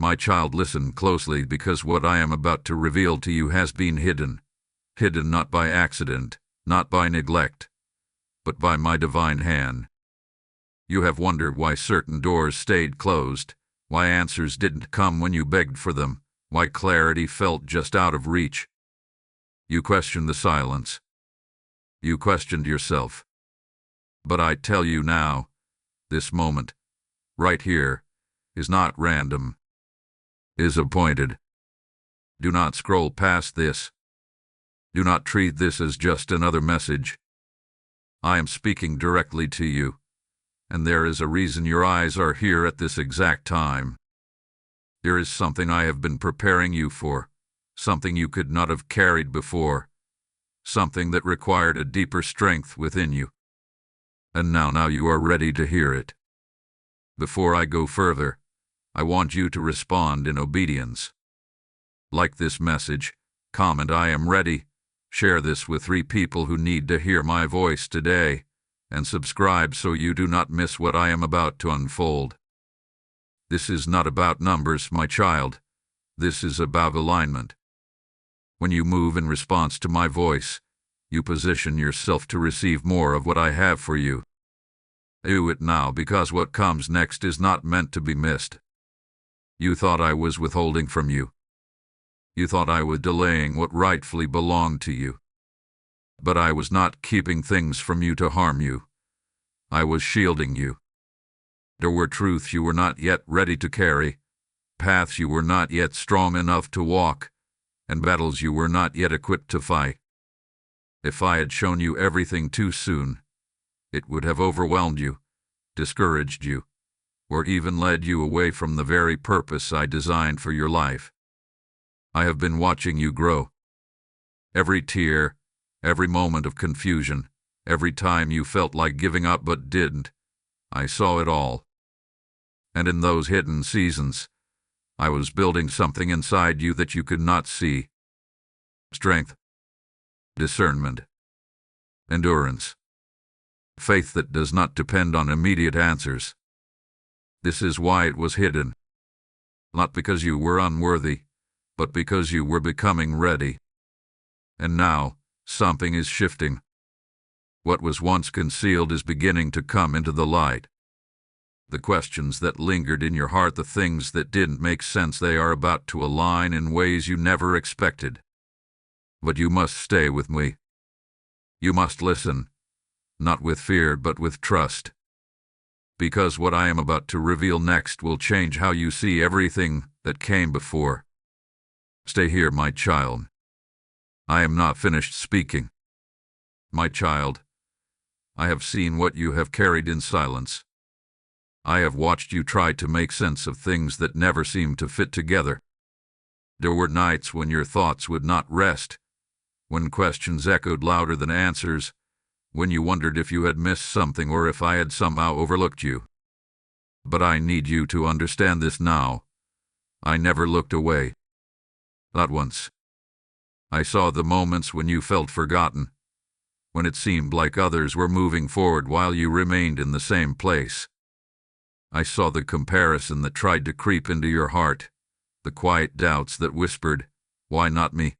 My child, listen closely, because what I am about to reveal to you has been hidden. Hidden not by accident, not by neglect, but by my divine hand. You have wondered why certain doors stayed closed, why answers didn't come when you begged for them, why clarity felt just out of reach. You questioned the silence. You questioned yourself. But I tell you now, this moment, right here, is not random, is appointed. Do not scroll past this. Do not treat this as just another message. I am speaking directly to you, and there is a reason your eyes are here at this exact time. There is something I have been preparing you for, something you could not have carried before, something that required a deeper strength within you. And now you are ready to hear it. Before I go further, I want you to respond in obedience. Like this message, comment "I am ready," share this with 3 people who need to hear my voice today, and subscribe so you do not miss what I am about to unfold. This is not about numbers, my child. This is about alignment. When you move in response to my voice, you position yourself to receive more of what I have for you. Do it now, because what comes next is not meant to be missed. You thought I was withholding from you. You thought I was delaying what rightfully belonged to you. But I was not keeping things from you to harm you. I was shielding you. There were truths you were not yet ready to carry, paths you were not yet strong enough to walk, and battles you were not yet equipped to fight. If I had shown you everything too soon, it would have overwhelmed you, discouraged you, or even led you away from the very purpose I designed for your life. I have been watching you grow. Every tear, every moment of confusion, every time you felt like giving up but didn't, I saw it all. And in those hidden seasons, I was building something inside you that you could not see. Strength, discernment, endurance, faith that does not depend on immediate answers. This is why it was hidden. Not because you were unworthy, but because you were becoming ready. And now, something is shifting. What was once concealed is beginning to come into the light. The questions that lingered in your heart, the things that didn't make sense, they are about to align in ways you never expected. But you must stay with me. You must listen, not with fear, but with trust. Because what I am about to reveal next will change how you see everything that came before. Stay here, my child. I am not finished speaking. My child, I have seen what you have carried in silence. I have watched you try to make sense of things that never seemed to fit together. There were nights when your thoughts would not rest, when questions echoed louder than answers, when you wondered if you had missed something or if I had somehow overlooked you. But I need you to understand this now. I never looked away. Not once. I saw the moments when you felt forgotten, when it seemed like others were moving forward while you remained in the same place. I saw the comparison that tried to creep into your heart, the quiet doubts that whispered, "Why not me?"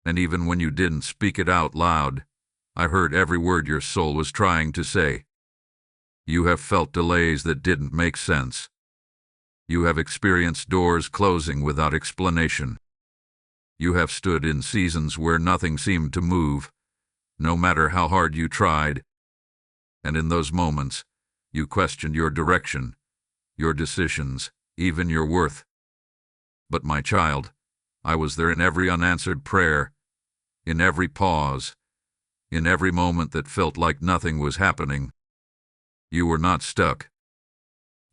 And even when you didn't speak it out loud, I heard every word your soul was trying to say. You have felt delays that didn't make sense. You have experienced doors closing without explanation. You have stood in seasons where nothing seemed to move, no matter how hard you tried. And in those moments, you questioned your direction, your decisions, even your worth. But my child, I was there in every unanswered prayer, in every pause, in every moment that felt like nothing was happening. You were not stuck.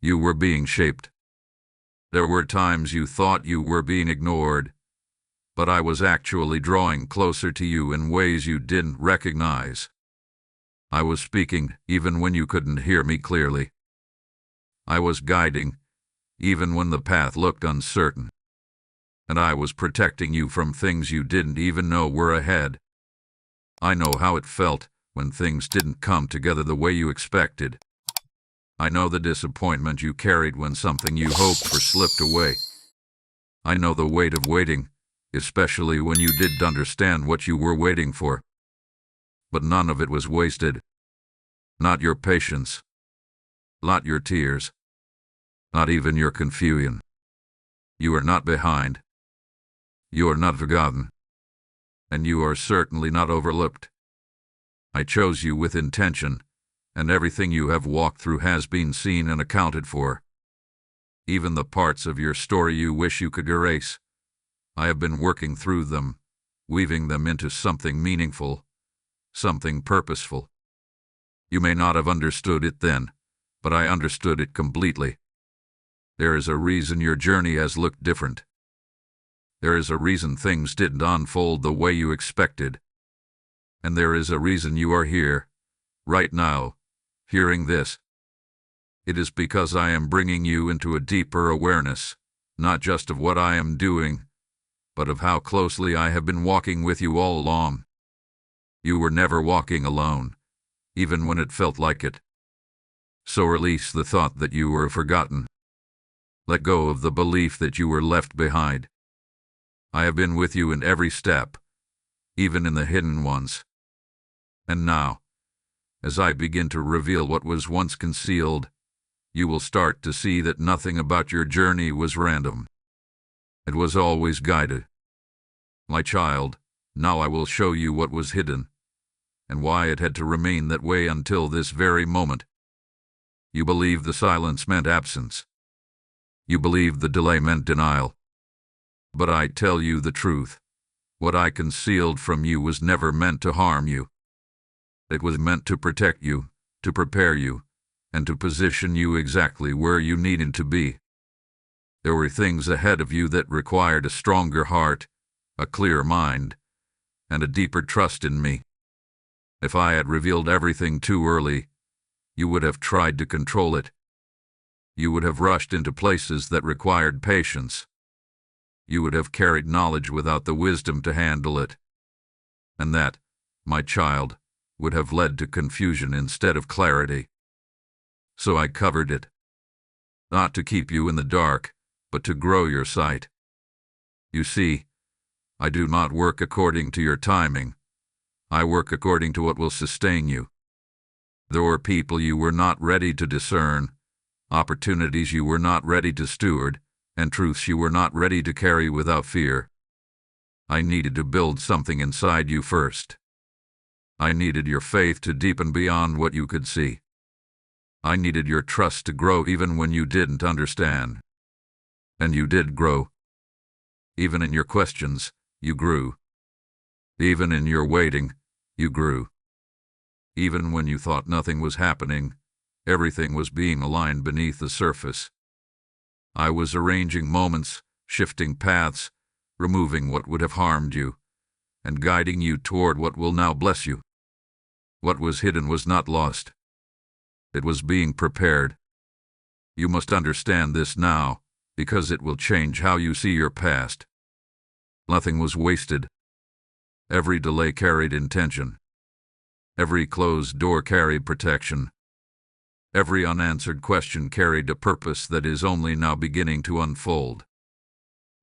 You were being shaped. There were times you thought you were being ignored, but I was actually drawing closer to you in ways you didn't recognize. I was speaking even when you couldn't hear me clearly. I was guiding even when the path looked uncertain. And I was protecting you from things you didn't even know were ahead. I know how it felt when things didn't come together the way you expected. I know the disappointment you carried when something you hoped for slipped away. I know the weight of waiting, especially when you didn't understand what you were waiting for. But none of it was wasted. Not your patience. Not your tears. Not even your confusion. You are not behind. You are not forgotten. And you are certainly not overlooked. I chose you with intention, and everything you have walked through has been seen and accounted for. Even the parts of your story you wish you could erase. I have been working through them, weaving them into something meaningful, something purposeful. You may not have understood it then, but I understood it completely. There is a reason your journey has looked different. There is a reason things didn't unfold the way you expected. And there is a reason you are here, right now, hearing this. It is because I am bringing you into a deeper awareness, not just of what I am doing, but of how closely I have been walking with you all along. You were never walking alone, even when it felt like it. So release the thought that you were forgotten. Let go of the belief that you were left behind. I have been with you in every step, even in the hidden ones. And now, as I begin to reveal what was once concealed, you will start to see that nothing about your journey was random. It was always guided. My child, now I will show you what was hidden, and why it had to remain that way until this very moment. You believed the silence meant absence. You believed the delay meant denial. But I tell you the truth. What I concealed from you was never meant to harm you. It was meant to protect you, to prepare you, and to position you exactly where you needed to be. There were things ahead of you that required a stronger heart, a clearer mind, and a deeper trust in me. If I had revealed everything too early, you would have tried to control it. You would have rushed into places that required patience. You would have carried knowledge without the wisdom to handle it. And that, my child, would have led to confusion instead of clarity. So I covered it. Not to keep you in the dark, but to grow your sight. You see, I do not work according to your timing. I work according to what will sustain you. There were people you were not ready to discern, opportunities you were not ready to steward, and truths you were not ready to carry without fear. I needed to build something inside you first. I needed your faith to deepen beyond what you could see. I needed your trust to grow even when you didn't understand. And you did grow. Even in your questions, you grew. Even in your waiting, you grew. Even when you thought nothing was happening, everything was being aligned beneath the surface. I was arranging moments, shifting paths, removing what would have harmed you, and guiding you toward what will now bless you. What was hidden was not lost. It was being prepared. You must understand this now, because it will change how you see your past. Nothing was wasted. Every delay carried intention. Every closed door carried protection. Every unanswered question carried a purpose that is only now beginning to unfold.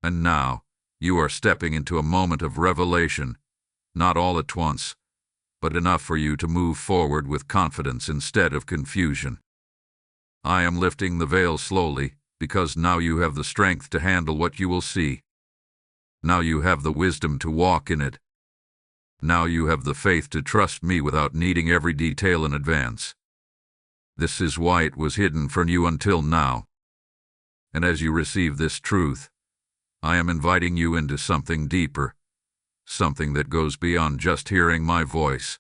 And now, you are stepping into a moment of revelation, not all at once, but enough for you to move forward with confidence instead of confusion. I am lifting the veil slowly, because now you have the strength to handle what you will see. Now you have the wisdom to walk in it. Now you have the faith to trust me without needing every detail in advance. This is why it was hidden from you until now. And as you receive this truth, I am inviting you into something deeper, something that goes beyond just hearing my voice.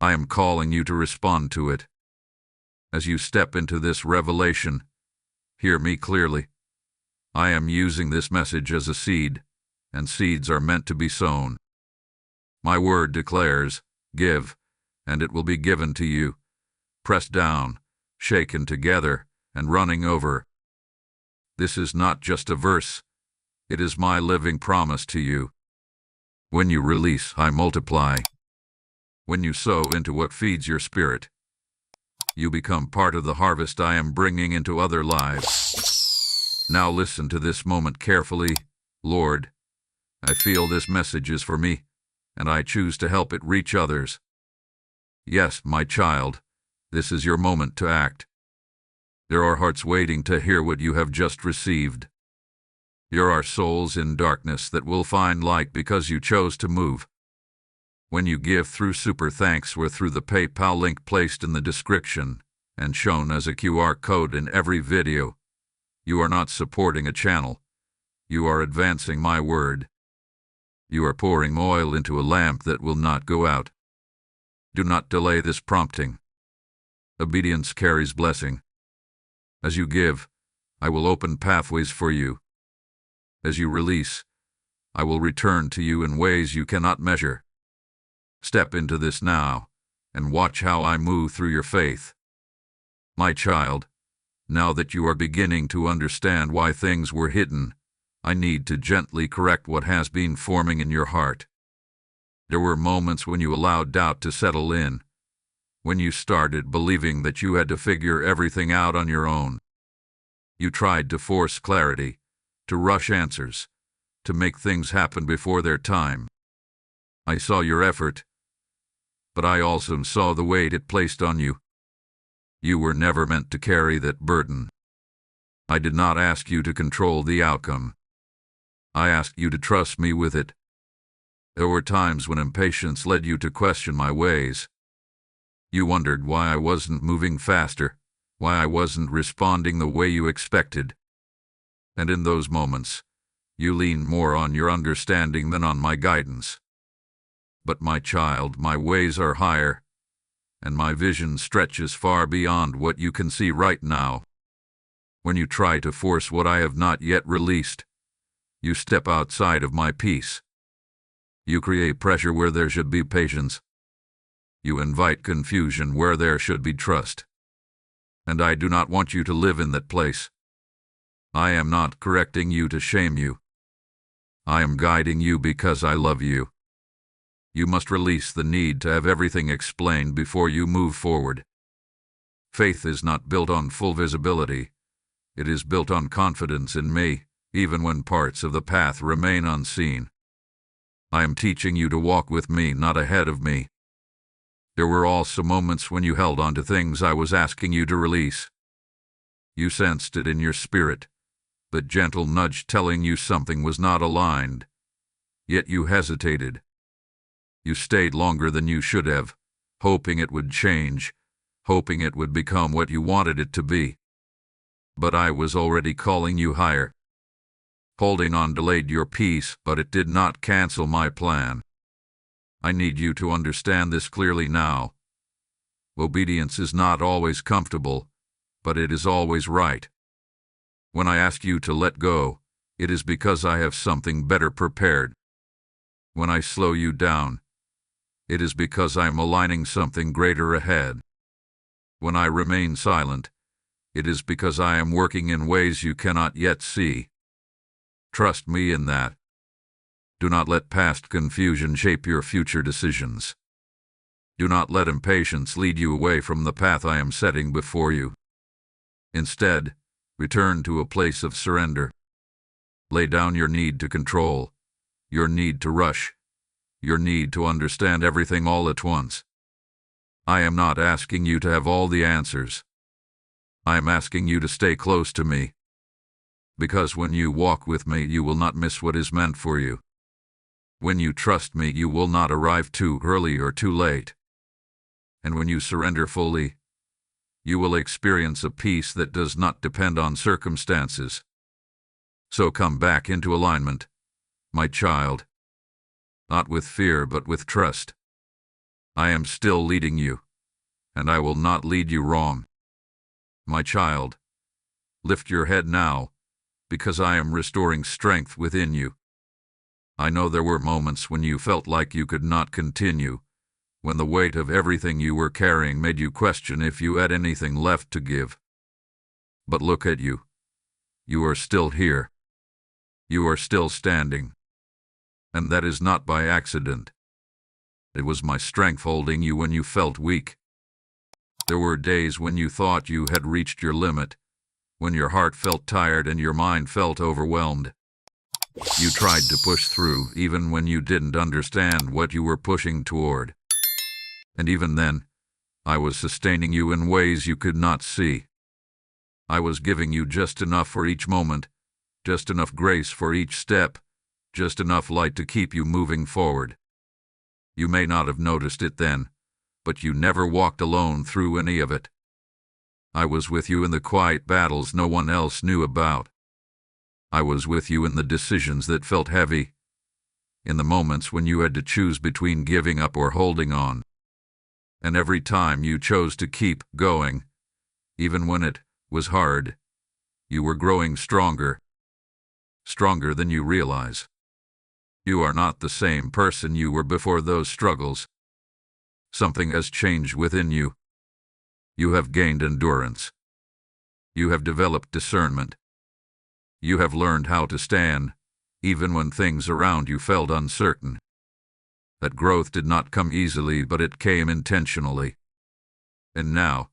I am calling you to respond to it. As you step into this revelation, hear me clearly. I am using this message as a seed, and seeds are meant to be sown. My word declares, give, and it will be given to you, pressed down, shaken together, and running over. This is not just a verse. It is my living promise to you. When you release, I multiply. When you sow into what feeds your spirit, you become part of the harvest I am bringing into other lives. Now listen to this moment carefully. Lord, I feel this message is for me, and I choose to help it reach others. Yes, my child, this is your moment to act. There are hearts waiting to hear what you have just received. There are souls in darkness that will find light because you chose to move. When you give through Super Thanks or through the PayPal link placed in the description and shown as a QR code in every video, you are not supporting a channel. You are advancing my word. You are pouring oil into a lamp that will not go out. Do not delay this prompting. Obedience carries blessing. As you give, I will open pathways for you. As you release, I will return to you in ways you cannot measure. Step into this now, and watch how I move through your faith. My child, now that you are beginning to understand why things were hidden, I need to gently correct what has been forming in your heart. There were moments when you allowed doubt to settle in, when you started believing that you had to figure everything out on your own. You tried to force clarity, to rush answers, to make things happen before their time. I saw your effort, but I also saw the weight it placed on you. You were never meant to carry that burden. I did not ask you to control the outcome. I asked you to trust me with it. There were times when impatience led you to question my ways. You wondered why I wasn't moving faster, why I wasn't responding the way you expected. And in those moments, you leaned more on your understanding than on my guidance. But my child, my ways are higher, and my vision stretches far beyond what you can see right now. When you try to force what I have not yet released, you step outside of my peace. You create pressure where there should be patience. You invite confusion where there should be trust. And I do not want you to live in that place. I am not correcting you to shame you. I am guiding you because I love you. You must release the need to have everything explained before you move forward. Faith is not built on full visibility. It is built on confidence in me, even when parts of the path remain unseen. I am teaching you to walk with me, not ahead of me. There were also moments when you held on to things I was asking you to release. You sensed it in your spirit, that gentle nudge telling you something was not aligned. Yet you hesitated. You stayed longer than you should have, hoping it would change, hoping it would become what you wanted it to be. But I was already calling you higher. Holding on delayed your peace, but it did not cancel my plan. I need you to understand this clearly now. Obedience is not always comfortable, but it is always right. When I ask you to let go, it is because I have something better prepared. When I slow you down, it is because I am aligning something greater ahead. When I remain silent, it is because I am working in ways you cannot yet see. Trust me in that. Do not let past confusion shape your future decisions. Do not let impatience lead you away from the path I am setting before you. Instead, return to a place of surrender. Lay down your need to control, your need to rush, your need to understand everything all at once. I am not asking you to have all the answers. I am asking you to stay close to me. Because when you walk with me, you will not miss what is meant for you. When you trust me, you will not arrive too early or too late. And when you surrender fully, you will experience a peace that does not depend on circumstances. So come back into alignment, my child. Not with fear, but with trust. I am still leading you, and I will not lead you wrong. My child, lift your head now, because I am restoring strength within you. I know there were moments when you felt like you could not continue, when the weight of everything you were carrying made you question if you had anything left to give. But look at you. You are still here. You are still standing. And that is not by accident. It was my strength holding you when you felt weak. There were days when you thought you had reached your limit, when your heart felt tired and your mind felt overwhelmed. You tried to push through, even when you didn't understand what you were pushing toward. And even then, I was sustaining you in ways you could not see. I was giving you just enough for each moment, just enough grace for each step, just enough light to keep you moving forward. You may not have noticed it then, but you never walked alone through any of it. I was with you in the quiet battles no one else knew about. I was with you in the decisions that felt heavy, in the moments when you had to choose between giving up or holding on. And every time you chose to keep going, even when it was hard, you were growing stronger, stronger than you realize. You are not the same person you were before those struggles. Something has changed within you. You have gained endurance. You have developed discernment. You have learned how to stand, even when things around you felt uncertain. That growth did not come easily, but it came intentionally. And now,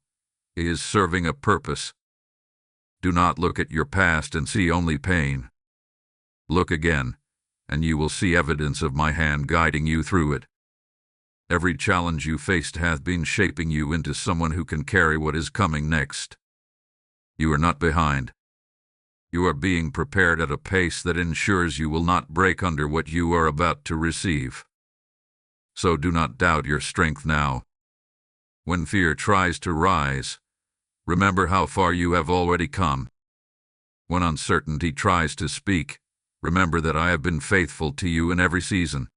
it is serving a purpose. Do not look at your past and see only pain. Look again, and you will see evidence of my hand guiding you through it. Every challenge you faced hath been shaping you into someone who can carry what is coming next. You are not behind. You are being prepared at a pace that ensures you will not break under what you are about to receive. So do not doubt your strength now. When fear tries to rise, remember how far you have already come. When uncertainty tries to speak, remember that I have been faithful to you in every season.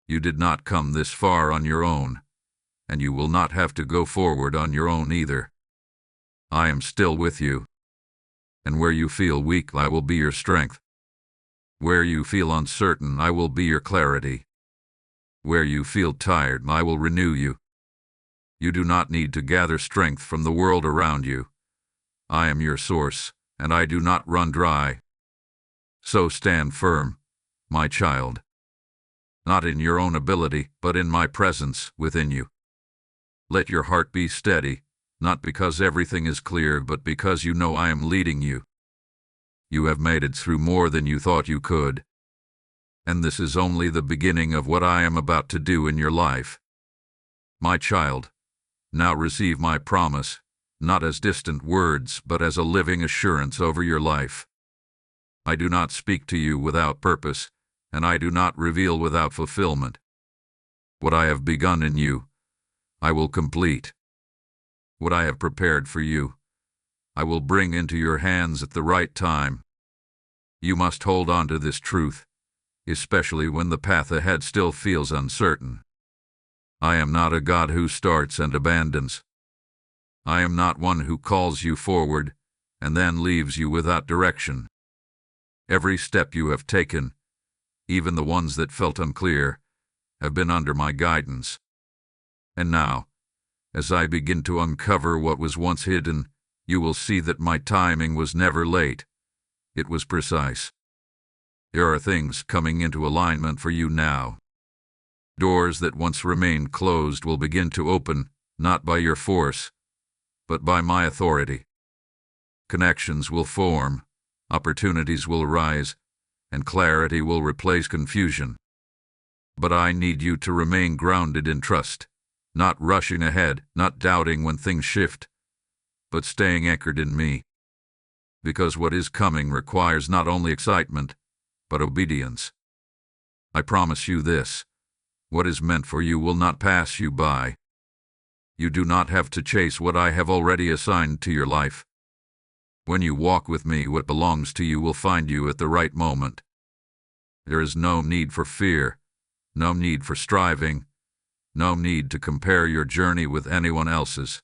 You did not come this far on your own, and you will not have to go forward on your own either. I am still with you. And where you feel weak, I will be your strength. Where you feel uncertain, I will be your clarity. Where you feel tired, I will renew you. You do not need to gather strength from the world around you. I am your source, and I do not run dry. So stand firm, my child. Not in your own ability, but in my presence within you. Let your heart be steady, not because everything is clear, but because you know I am leading you. You have made it through more than you thought you could. And this is only the beginning of what I am about to do in your life. My child, now receive my promise, not as distant words, but as a living assurance over your life. I do not speak to you without purpose, and I do not reveal without fulfillment. What I have begun in you, I will complete. What I have prepared for you, I will bring into your hands at the right time. You must hold on to this truth, especially when the path ahead still feels uncertain. I am not a God who starts and abandons. I am not one who calls you forward and then leaves you without direction. Every step you have taken, even the ones that felt unclear, have been under my guidance. And now, as I begin to uncover what was once hidden, you will see that my timing was never late. It was precise. There are things coming into alignment for you now. Doors that once remained closed will begin to open, not by your force, but by my authority. Connections will form, opportunities will arise, and clarity will replace confusion. But I need you to remain grounded in trust, not rushing ahead, not doubting when things shift, but staying anchored in me. Because what is coming requires not only excitement, but obedience. I promise you this: what is meant for you will not pass you by. You do not have to chase what I have already assigned to your life. When you walk with me, what belongs to you will find you at the right moment. There is no need for fear, no need for striving, no need to compare your journey with anyone else's.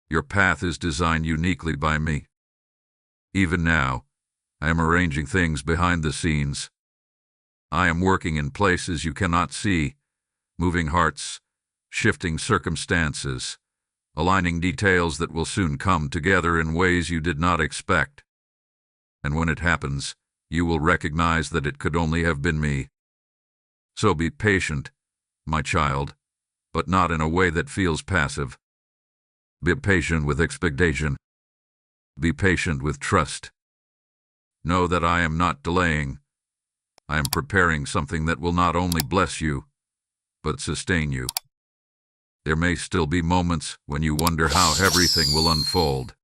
Your path is designed uniquely by me. Even now, I am arranging things behind the scenes. I am working in places you cannot see, moving hearts, shifting circumstances, aligning details that will soon come together in ways you did not expect. And when it happens, you will recognize that it could only have been me. So be patient, my child, but not in a way that feels passive. Be patient with expectation. Be patient with trust. Know that I am not delaying. I am preparing something that will not only bless you, but sustain you. There may still be moments when you wonder how everything will unfold.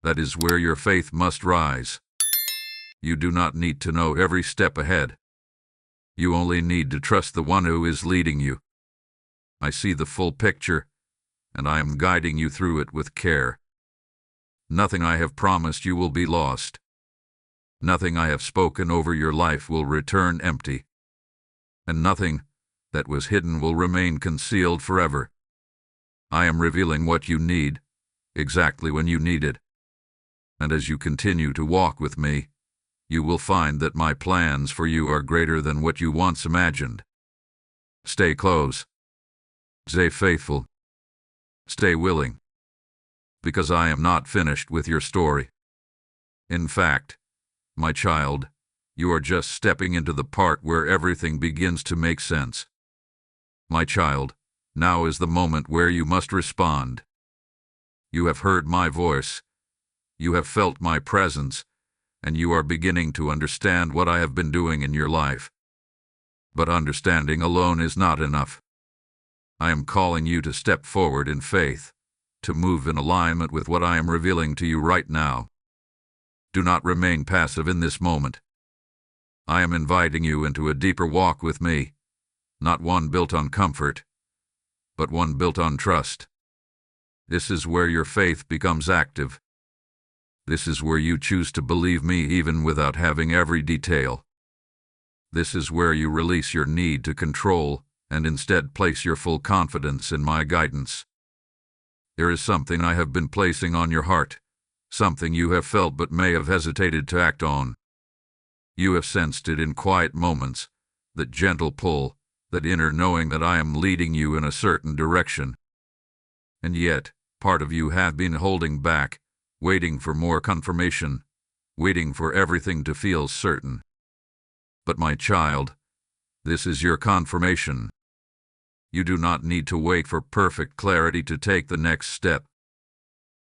That is where your faith must rise. You do not need to know every step ahead. You only need to trust the one who is leading you. I see the full picture, and I am guiding you through it with care. Nothing I have promised you will be lost. Nothing I have spoken over your life will return empty. And nothing that was hidden will remain concealed forever. I am revealing what you need, exactly when you need it. And as you continue to walk with me, you will find that my plans for you are greater than what you once imagined. Stay close. Stay faithful. Stay willing. Because I am not finished with your story. In fact, my child, you are just stepping into the part where everything begins to make sense. My child, now is the moment where you must respond. You have heard my voice. You have felt my presence, and you are beginning to understand what I have been doing in your life. But understanding alone is not enough. I am calling you to step forward in faith, to move in alignment with what I am revealing to you right now. Do not remain passive in this moment. I am inviting you into a deeper walk with me, not one built on comfort, but one built on trust. This is where your faith becomes active. This is where you choose to believe me even without having every detail. This is where you release your need to control and instead place your full confidence in my guidance. There is something I have been placing on your heart, something you have felt but may have hesitated to act on. You have sensed it in quiet moments, that gentle pull, that inner knowing that I am leading you in a certain direction. And yet, part of you have been holding back, waiting for more confirmation, waiting for everything to feel certain. But my child, this is your confirmation. You do not need to wait for perfect clarity to take the next step.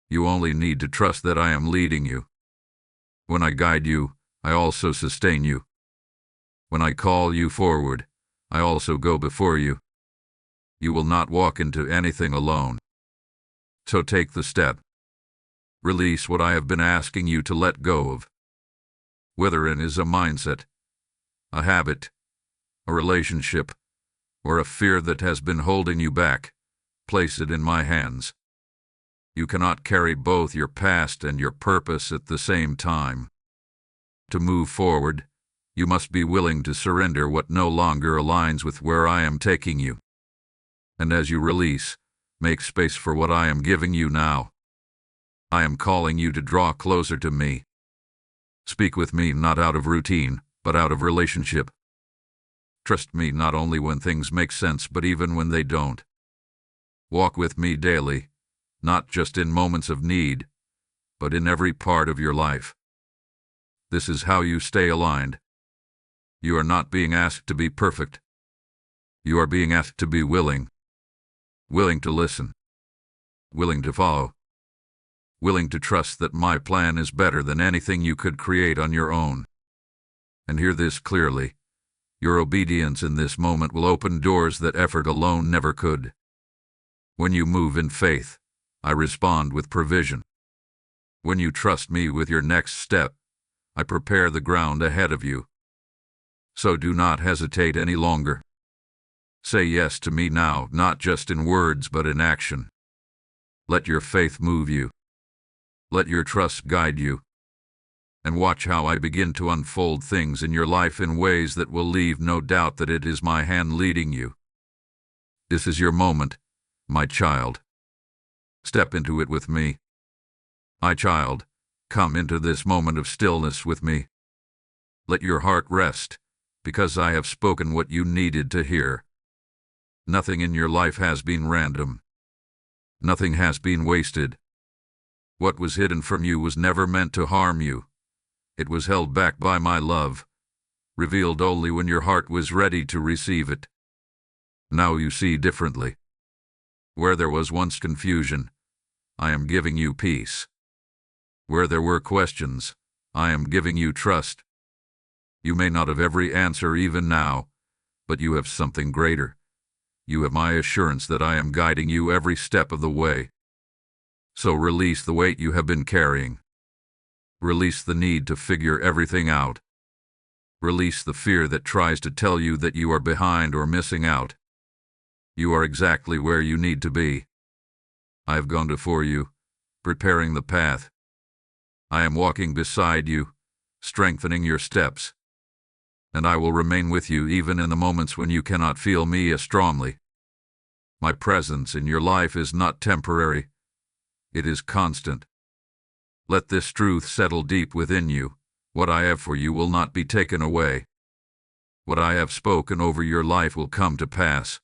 You only need to trust that I am leading you. When I guide you, I also sustain you. When I call you forward, I also go before you. You will not walk into anything alone. So take the step. Release what I have been asking you to let go of. Whether it is a mindset, a habit, a relationship, or a fear that has been holding you back, place it in my hands. You cannot carry both your past and your purpose at the same time. To move forward, you must be willing to surrender what no longer aligns with where I am taking you. And as you release, make space for what I am giving you now. I am calling you to draw closer to me. Speak with me not out of routine, but out of relationship. Trust me not only when things make sense, but even when they don't. Walk with me daily, not just in moments of need, but in every part of your life. This is how you stay aligned. You are not being asked to be perfect. You are being asked to be willing. Willing to listen. Willing to follow. Willing to trust that my plan is better than anything you could create on your own. And hear this clearly. Your obedience in this moment will open doors that effort alone never could. When you move in faith, I respond with provision. When you trust me with your next step, I prepare the ground ahead of you. So do not hesitate any longer. Say yes to me now, not just in words but in action. Let your faith move you. Let your trust guide you. And watch how I begin to unfold things in your life in ways that will leave no doubt that it is my hand leading you. This is your moment, my child. Step into it with me. My child, come into this moment of stillness with me. Let your heart rest, because I have spoken what you needed to hear. Nothing in your life has been random. Nothing has been wasted. What was hidden from you was never meant to harm you. It was held back by my love, revealed only when your heart was ready to receive it. Now you see differently. Where there was once confusion, I am giving you peace. Where there were questions, I am giving you trust. You may not have every answer even now, but you have something greater. You have my assurance that I am guiding you every step of the way. So release the weight you have been carrying. Release the need to figure everything out. Release the fear that tries to tell you that you are behind or missing out. You are exactly where you need to be. I have gone before you, preparing the path. I am walking beside you, strengthening your steps. And I will remain with you even in the moments when you cannot feel me as strongly. My presence in your life is not temporary. It is constant. Let this truth settle deep within you. What I have for you will not be taken away. What I have spoken over your life will come to pass.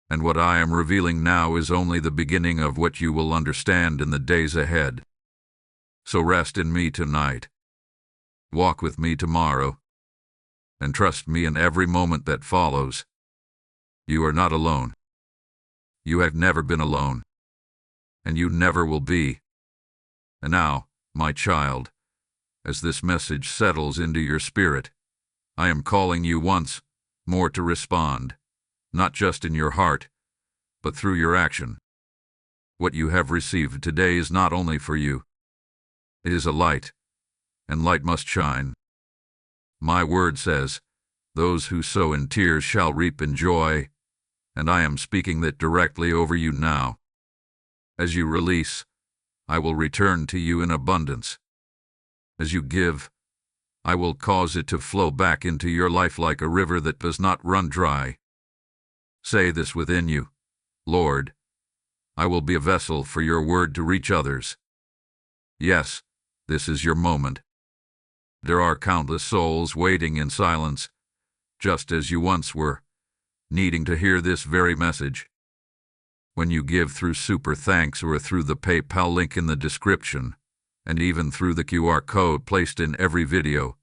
And what I am revealing now is only the beginning of what you will understand in the days ahead. So rest in me tonight. Walk with me tomorrow. And trust me in every moment that follows. You are not alone. You have never been alone. And you never will be. And now, my child, as this message settles into your spirit, I am calling you once more to respond, not just in your heart, but through your action. What you have received today is not only for you. It is a light, and light must shine. My word says, those who sow in tears shall reap in joy, and I am speaking that directly over you now. As you release, I will return to you in abundance. As you give, I will cause it to flow back into your life like a river that does not run dry. Say this within you, Lord, I will be a vessel for your word to reach others. Yes, this is your moment. There are countless souls waiting in silence, just as you once were, needing to hear this very message. When you give through Super Thanks or through the PayPal link in the description, and even through the QR code placed in every video,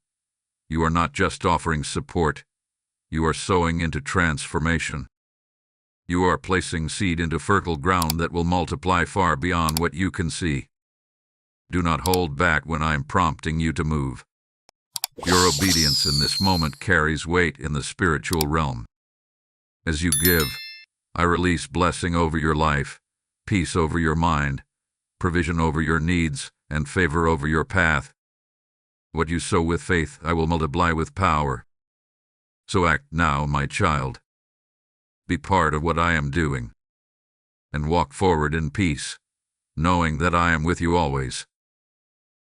you are not just offering support, you are sowing into transformation. You are placing seed into fertile ground that will multiply far beyond what you can see. Do not hold back when I am prompting you to move. Your obedience in this moment carries weight in the spiritual realm. As you give, I release blessing over your life, peace over your mind, provision over your needs, and favor over your path. What you sow with faith, I will multiply with power. So act now, my child. Be part of what I am doing. And walk forward in peace, knowing that I am with you always.